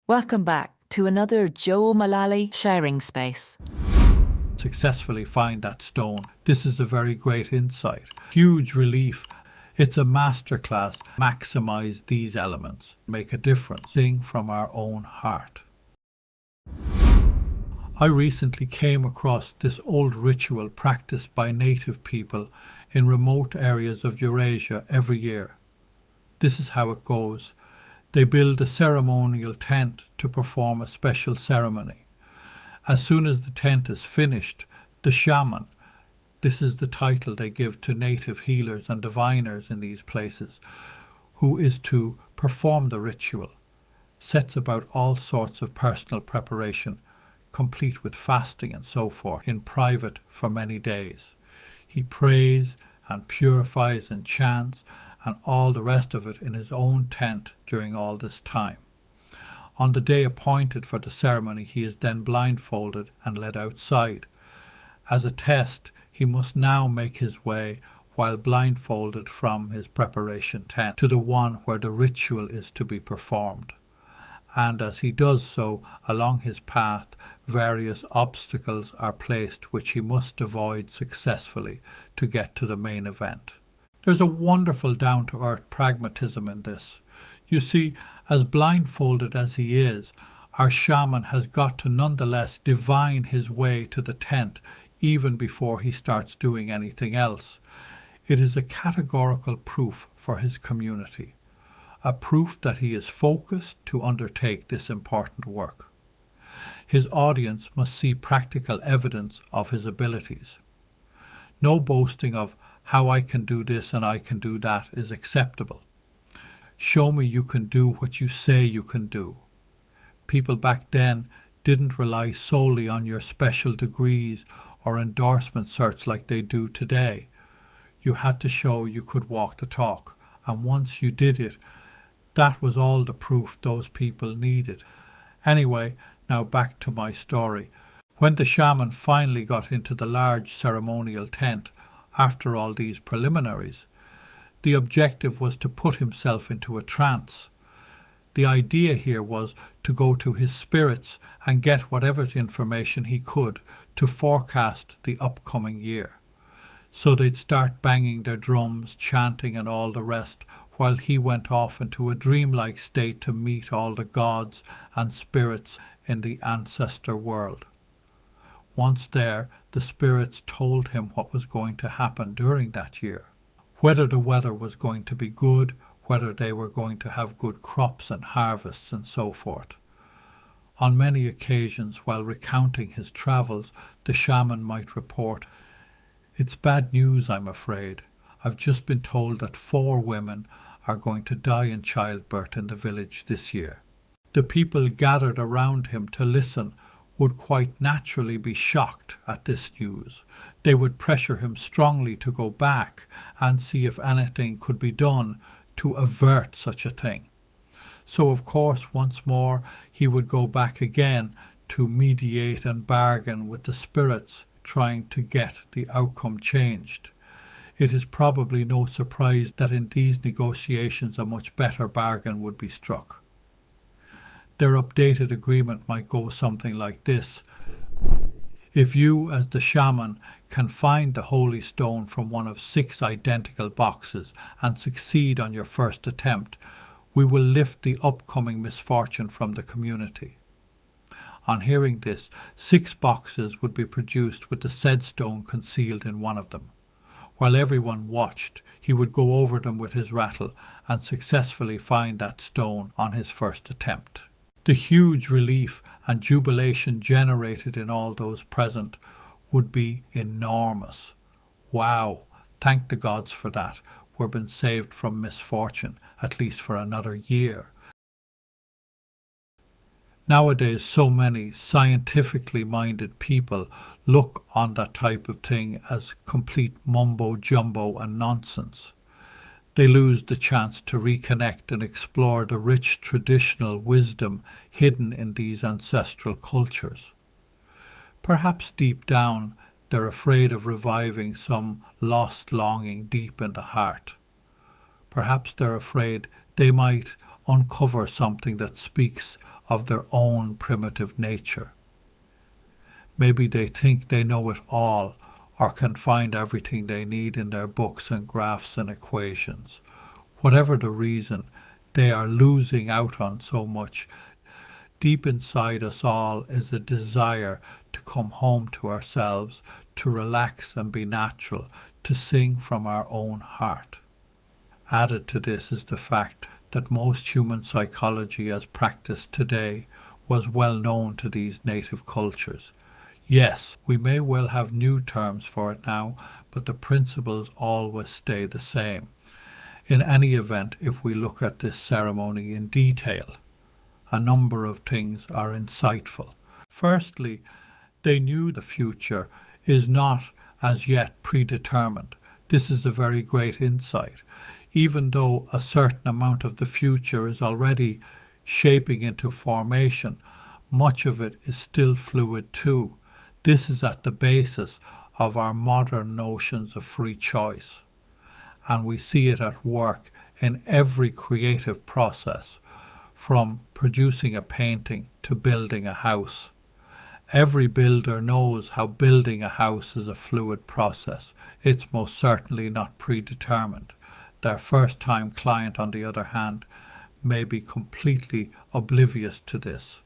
Welcome back to another Joe Mullally sharing space. Successfully find that stone. This is a very great insight. Huge relief. It's a masterclass. Maximize these elements. Make a difference. Sing from our own heart. I recently came across this old ritual practiced by native people in remote areas of Eurasia every year. This is how it goes. They build a ceremonial tent to perform a special ceremony. As soon as the tent is finished, the shaman, this is the title they give to native healers and diviners in these places, who is to perform the ritual, sets about all sorts of personal preparation, complete with fasting and so forth, in private for many days. He prays and purifies and chants and all the rest of it in his own tent during all this time. On the day appointed for the ceremony, he is then blindfolded and led outside. As a test, he must now make his way, while blindfolded from his preparation tent, to the one where the ritual is to be performed. And as he does so, along his path, various obstacles are placed which he must avoid successfully to get to the main event. There's a wonderful down-to-earth pragmatism in this. You see, as blindfolded as he is, our shaman has got to nonetheless divine his way to the tent even before he starts doing anything else. It is a categorical proof for his community, a proof that he is focused to undertake this important work. His audience must see practical evidence of his abilities. No boasting of how I can do this and I can do that is acceptable. Show me you can do what you say you can do. People back then didn't rely solely on your special degrees or endorsement certs like they do today. You had to show you could walk the talk, and once you did it, that was all the proof those people needed. Anyway, now back to my story. When the shaman finally got into the large ceremonial tent, after all these preliminaries, the objective was to put himself into a trance. The idea here was to go to his spirits and get whatever information he could to forecast the upcoming year. So they'd start banging their drums, chanting and all the rest, while he went off into a dreamlike state to meet all the gods and spirits in the ancestral world. Once there, the spirits told him what was going to happen during that year. Whether the weather was going to be good, whether they were going to have good crops and harvests and so forth. On many occasions, while recounting his travels, the shaman might report, "It's bad news, I'm afraid. I've just been told that 4 women are going to die in childbirth in the village this year." The people gathered around him to listen would quite naturally be shocked at this news. They would pressure him strongly to go back and see if anything could be done to avert such a thing. So of course once more he would go back again to mediate and bargain with the spirits, trying to get the outcome changed. It is probably no surprise that in these negotiations a much better bargain would be struck. Their updated agreement might go something like this: if you, as the shaman, can find the holy stone from one of 6 identical boxes and succeed on your first attempt, we will lift the upcoming misfortune from the community. On hearing this, 6 boxes would be produced with the said stone concealed in one of them. While everyone watched, he would go over them with his rattle and successfully find that stone on his first attempt. The huge relief and jubilation generated in all those present would be enormous. Wow, thank the gods for that. We've been saved from misfortune, at least for another year. Nowadays, so many scientifically minded people look on that type of thing as complete mumbo-jumbo and nonsense. They lose the chance to reconnect and explore the rich traditional wisdom hidden in these ancestral cultures. Perhaps deep down, they're afraid of reviving some lost longing deep in the heart. Perhaps they're afraid they might uncover something that speaks of their own primitive nature. Maybe they think they know it all or can find everything they need in their books and graphs and equations. Whatever the reason, they are losing out on so much. Deep inside us all is a desire to come home to ourselves, to relax and be natural, to sing from our own heart. Added to this is the fact that most human psychology as practiced today was well known to these native cultures. Yes, we may well have new terms for it now, but the principles always stay the same. In any event, if we look at this ceremony in detail, a number of things are insightful. Firstly, they knew the future is not as yet predetermined. This is a very great insight. Even though a certain amount of the future is already shaping into formation, much of it is still fluid too. This is at the basis of our modern notions of free choice, and we see it at work in every creative process, from producing a painting to building a house. Every builder knows how building a house is a fluid process. It's most certainly not predetermined. Their first-time client, on the other hand, may be completely oblivious to this.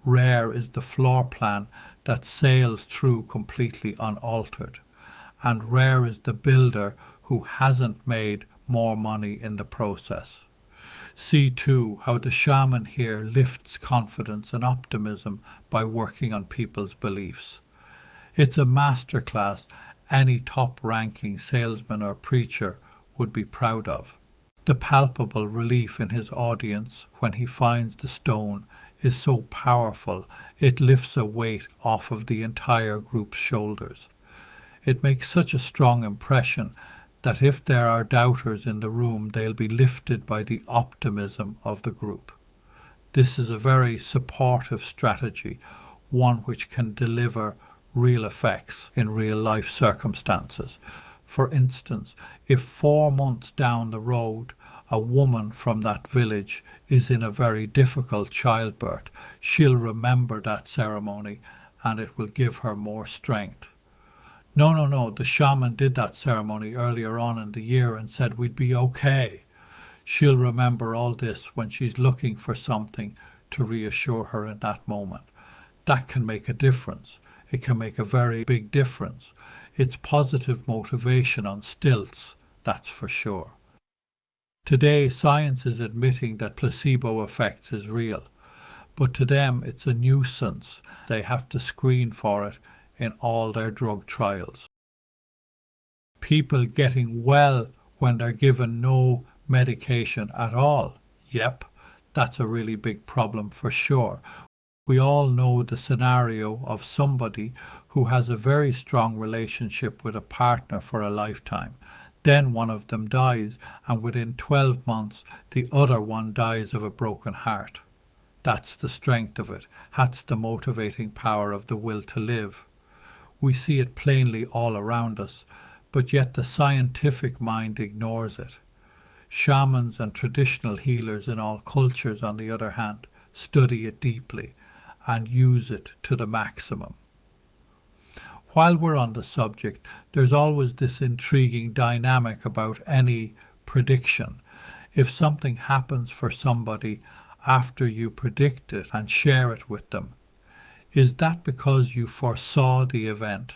Rare is the floor plan that sails through completely unaltered, and rare is the builder who hasn't made more money in the process. See too how the shaman here lifts confidence and optimism by working on people's beliefs. It's a masterclass any top-ranking salesman or preacher would be proud of. The palpable relief in his audience when he finds the stone is so powerful it lifts a weight off of the entire group's shoulders. It makes such a strong impression that if there are doubters in the room, they'll be lifted by the optimism of the group. This is a very supportive strategy, one which can deliver real effects in real life circumstances. For instance, if 4 months down the road a woman from that village is in a very difficult childbirth, she'll remember that ceremony and it will give her more strength. No, the shaman did that ceremony earlier on in the year and said we'd be okay. She'll remember all this when she's looking for something to reassure her in that moment. That can make a difference. It can make a very big difference. It's positive motivation on stilts, that's for sure. Today, science is admitting that placebo effects is real, but to them it's a nuisance. They have to screen for it in all their drug trials. People getting well when they're given no medication at all. Yep, that's a really big problem for sure. We all know the scenario of somebody who has a very strong relationship with a partner for a lifetime. Then one of them dies, and within 12 months the other one dies of a broken heart. That's the strength of it. That's the motivating power of the will to live. We see it plainly all around us, but yet the scientific mind ignores it. Shamans and traditional healers in all cultures, on the other hand, study it deeply and use it to the maximum. While we're on the subject, there's always this intriguing dynamic about any prediction. If something happens for somebody after you predict it and share it with them, is that because you foresaw the event,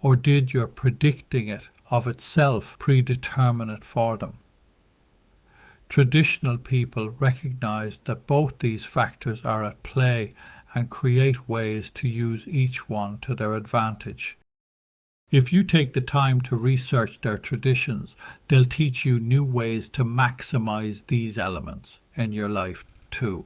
or did your predicting it of itself predetermine it for them? Traditional people recognize that both these factors are at play and create ways to use each one to their advantage. If you take the time to research their traditions, they'll teach you new ways to maximize these elements in your life too.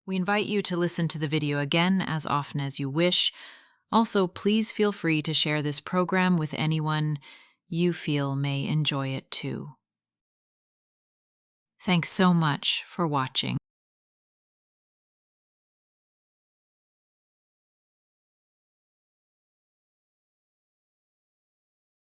We invite you to listen to the video again as often as you wish. Also, please feel free to share this program with anyone you feel may enjoy it too. Thanks so much for watching.